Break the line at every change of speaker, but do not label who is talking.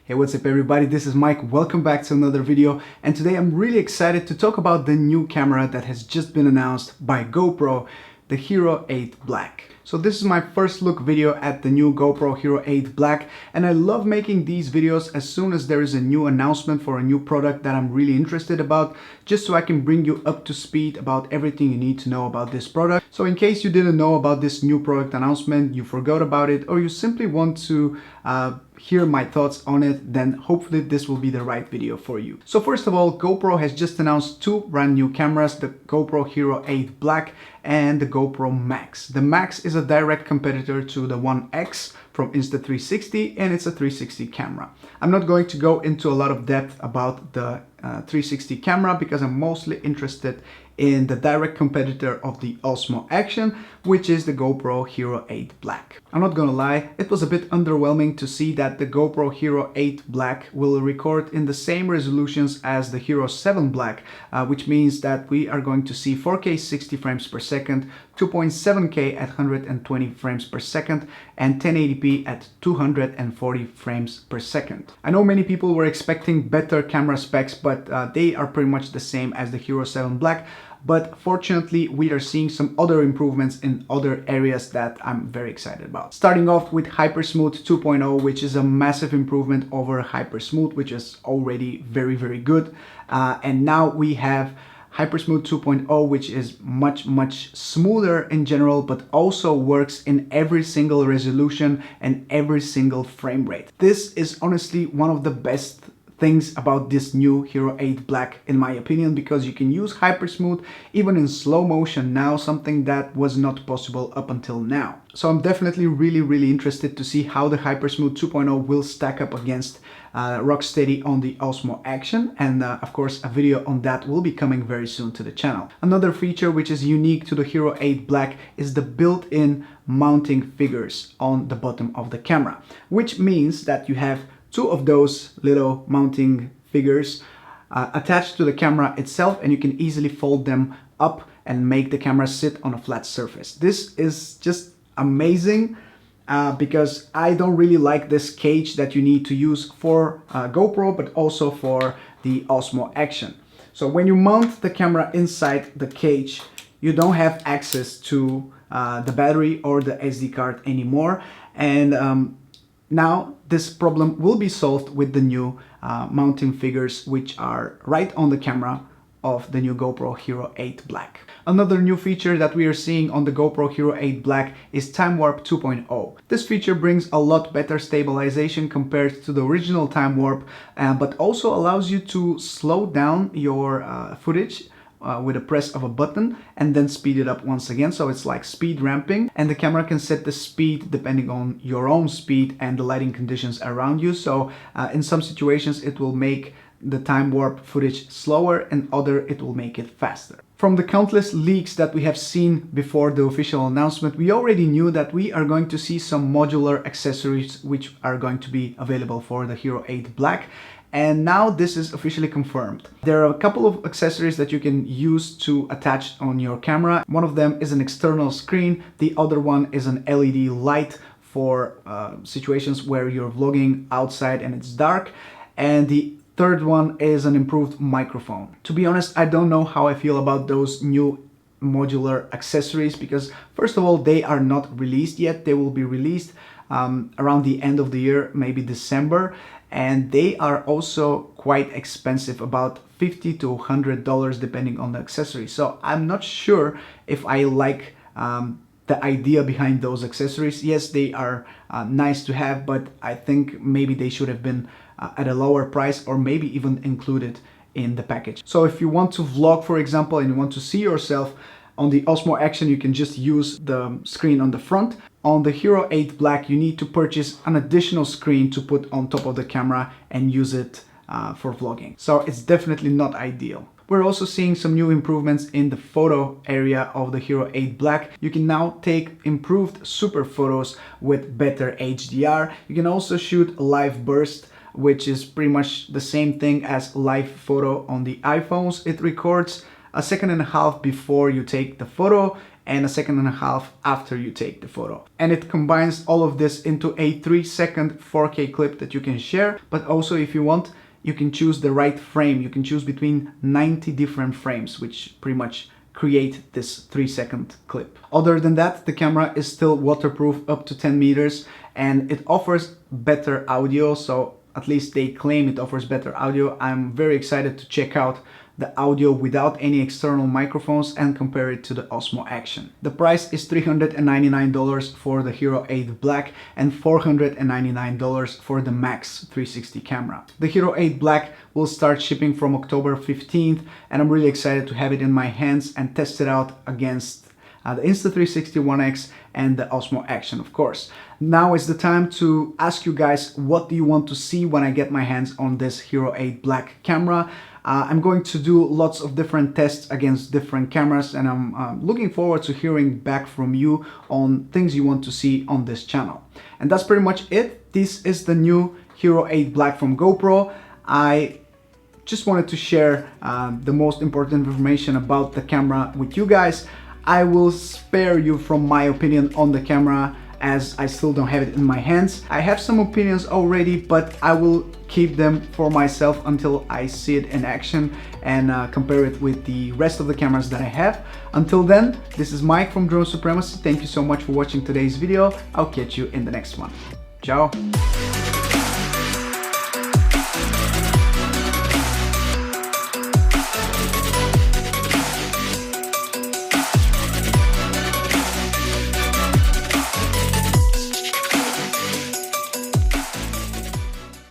Hey, what's up everybody, this is Mike. Welcome back to another video, and today I'm really excited to talk about the new camera that has just been announced by GoPro, the Hero 8 Black. So this is my first look video at the new GoPro Hero 8 Black, and I love making these videos as soon as there is a new announcement for a new product that I'm really interested about, just so I can bring you up to speed about everything you need to know about this product. So in case you didn't know about this new product announcement, you forgot about it, or you simply want to hear my thoughts on it, then hopefully this will be the right video for you. So first of all, GoPro has just announced two brand new cameras, the GoPro Hero 8 Black and the GoPro Max. The Max is a direct competitor to the One X from Insta360, and it's a 360 camera. I'm not going to go into a lot of depth about the 360 camera because I'm mostly interested in the direct competitor of the Osmo Action, which is the GoPro Hero 8 Black. I'm not gonna lie, it was a bit underwhelming to see that the GoPro Hero 8 Black will record in the same resolutions as the Hero 7 Black, which means that we are going to see 4K 60 frames per second, 2.7K at 120 frames per second, and 1080p at 240 frames per second. I know many people were expecting better camera specs, but they are pretty much the same as the Hero 7 Black. But fortunately, we are seeing some other improvements in other areas that I'm very excited about. Starting off with HyperSmooth 2.0, which is a massive improvement over HyperSmooth, which is already very good. And now we have HyperSmooth 2.0, which is much smoother in general, but also works in every single resolution and every single frame rate. This is honestly one of the best things about this new Hero 8 Black in my opinion, because you can use HyperSmooth even in slow motion now, something that was not possible up until now. So I'm definitely really interested to see how the HyperSmooth 2.0 will stack up against Rocksteady on the Osmo Action, and of course a video on that will be coming very soon to the channel. Another feature which is unique to the Hero 8 Black is the built-in mounting figures on the bottom of the camera, which means that you have two of those little mounting figures attached to the camera itself, and you can easily fold them up and make the camera sit on a flat surface. This is just amazing because I don't really like this cage that you need to use for GoPro, but also for the Osmo Action. So when you mount the camera inside the cage, you don't have access to the battery or the SD card anymore, and now this problem will be solved with the new mounting figures, which are right on the camera of the new GoPro Hero 8 Black. Another new feature that we are seeing on the GoPro Hero 8 Black is Time Warp 2.0. This feature brings a lot better stabilization compared to the original Time Warp, but also allows you to slow down your footage with a press of a button and then speed it up once again. So it's like speed ramping, and the camera can set the speed depending on your own speed and the lighting conditions around you. So in some situations it will make the time warp footage slower, and other it will make it faster. From the countless leaks that we have seen before the official announcement, we already knew that we are going to see some modular accessories which are going to be available for the Hero 8 Black. And now this is officially confirmed. There are a couple of accessories that you can use to attach on your camera. One of them is an external screen. The other one is an LED light for situations where you're vlogging outside and it's dark. And the third one is an improved microphone. To be honest, I don't know how I feel about those new modular accessories because first of all, they are not released yet. They will be released around the end of the year, maybe December. And they are also quite expensive, about $50 to $100 depending on the accessory. So I'm not sure if I like the idea behind those accessories. Yes, they are nice to have, but I think maybe they should have been at a lower price, or maybe even included in the package. So if you want to vlog, for example, and you want to see yourself on the Osmo Action, you can just use the screen on the front. On the Hero 8 Black, you need to purchase an additional screen to put on top of the camera and use it for vlogging. So it's definitely not ideal. We're also seeing some new improvements in the photo area of the Hero 8 Black. You can now take improved super photos with better HDR. You can also shoot live burst, which is pretty much the same thing as live photo on the iPhones. It records a second and a half before you take the photo, and a second and a half after you take the photo. And it combines all of this into a 3-second 4K clip that you can share, but also if you want, you can choose the right frame. You can choose between 90 different frames, which pretty much create this 3-second clip. Other than that, the camera is still waterproof up to 10 meters and it offers better audio, so at least they claim it offers better audio. I'm very excited to check out the audio without any external microphones and compare it to the Osmo Action. The price is $399 for the Hero 8 Black and $499 for the Max 360 camera. The Hero 8 Black will start shipping from October 15th and I'm really excited to have it in my hands and test it out against the Insta360 One X and the Osmo Action, of course. Now is the time to ask you guys, what do you want to see when I get my hands on this Hero 8 Black camera? I'm going to do lots of different tests against different cameras and I'm looking forward to hearing back from you on things you want to see on this channel. And that's pretty much it. This is the new Hero 8 Black from GoPro. I just wanted to share the most important information about the camera with you guys. I will spare you from my opinion on the camera as I still don't have it in my hands. I have some opinions already, but I will keep them for myself until I see it in action and compare it with the rest of the cameras that I have. Until then, this is Mike from Drone Supremacy. Thank you so much for watching today's video. I'll catch you in the next one. Ciao!